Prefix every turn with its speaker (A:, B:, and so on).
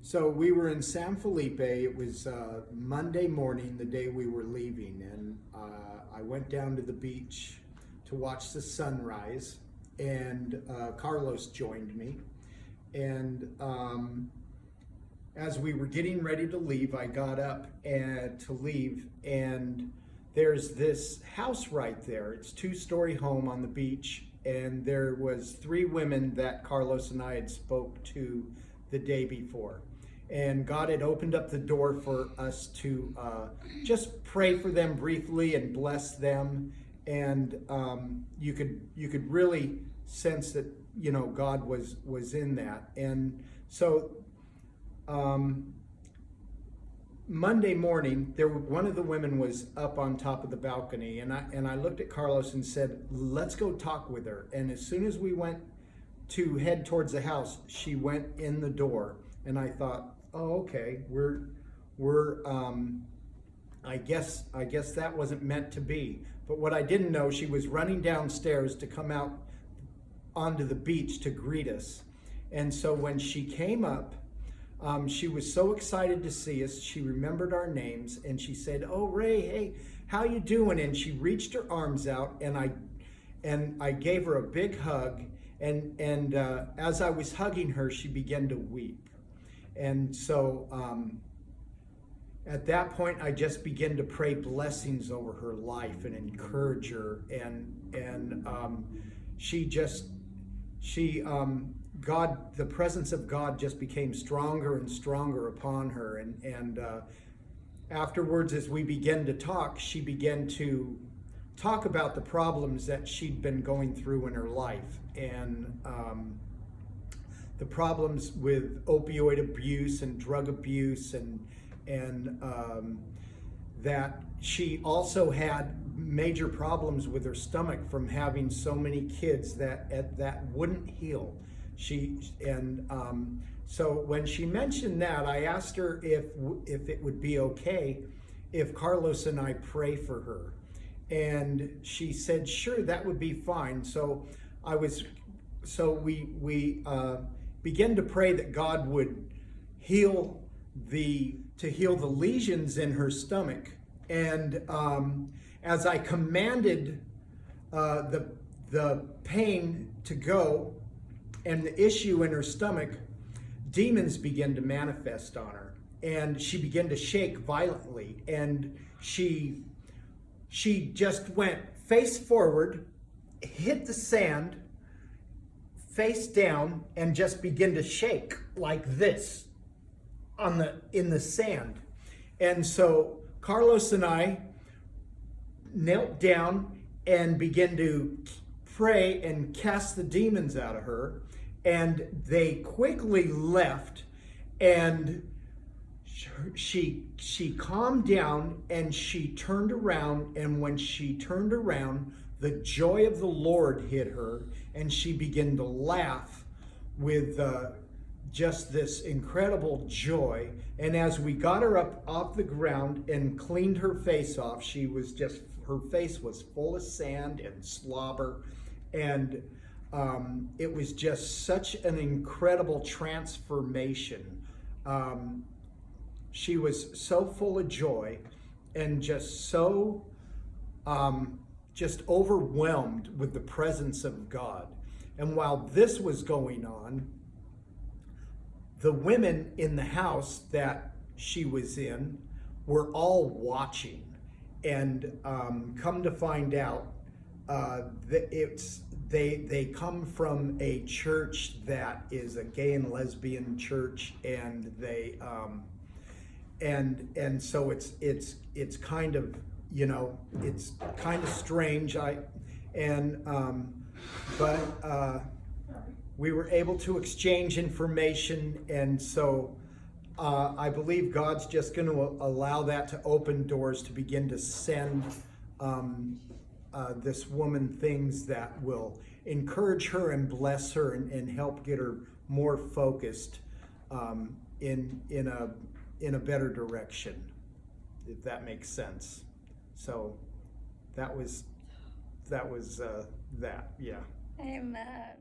A: So we were in San Felipe. It was Monday morning, the day we were leaving, and I went down to the beach to watch the sunrise, and Carlos joined me. And as we were getting ready to leave, I got up to leave, and there's this house right there. It's a two-story home on the beach, and there was three women that Carlos and I had spoke to the day before. And God had opened up the door for us to just pray for them briefly and bless them. And you could really sense that, you know, God was in that. And so Monday morning, one of the women was up on top of the balcony, and I looked at Carlos and said, "Let's go talk with her." And as soon as we went to head towards the house, she went in the door, and I thought, "Oh, okay, I guess that wasn't meant to be." But what I didn't know, she was running downstairs to come out onto the beach to greet us. And so when she came up, she was so excited to see us. She remembered our names, and she said, "Oh, Ray, hey, how you doing?" And she reached her arms out, and I gave her a big hug. And as I was hugging her, she began to weep. And so at that point, I just began to pray blessings over her life and encourage her. And God, the presence of God just became stronger and stronger upon her. And afterwards, as we began to talk, she began to talk about the problems that she'd been going through in her life. And the problems with opioid abuse and drug abuse, and that she also had major problems with her stomach from having so many kids that wouldn't heal. So when she mentioned that, I asked her if it would be okay if Carlos and I pray for her, and she said sure, that would be fine. So we began to pray that God would heal the lesions in her stomach. And as I commanded the pain to go and the issue in her stomach, demons began to manifest on her, and she began to shake violently, and she just went face forward, hit the sand, face down, and just began to shake like this in the sand. And so Carlos and I knelt down and began to pray and cast the demons out of her, and they quickly left, and she calmed down, and she turned around, and when she turned around, the joy of the Lord hit her, and she began to laugh with just this incredible joy. And as we got her up off the ground and cleaned her face off, her face was full of sand and slobber, and it was just such an incredible transformation. She was so full of joy and just so just overwhelmed with the presence of God. And while this was going on, the women in the house that she was in were all watching. And come to find out, they come from a church that is a gay and lesbian church, and they and so it's kind of, you know, it's kind of strange. We were able to exchange information, and so I believe God's just going to allow that to open doors to begin to send this woman things that will encourage her and bless her and help get her more focused in a better direction, if that makes sense. So that was that, yeah.
B: Amen.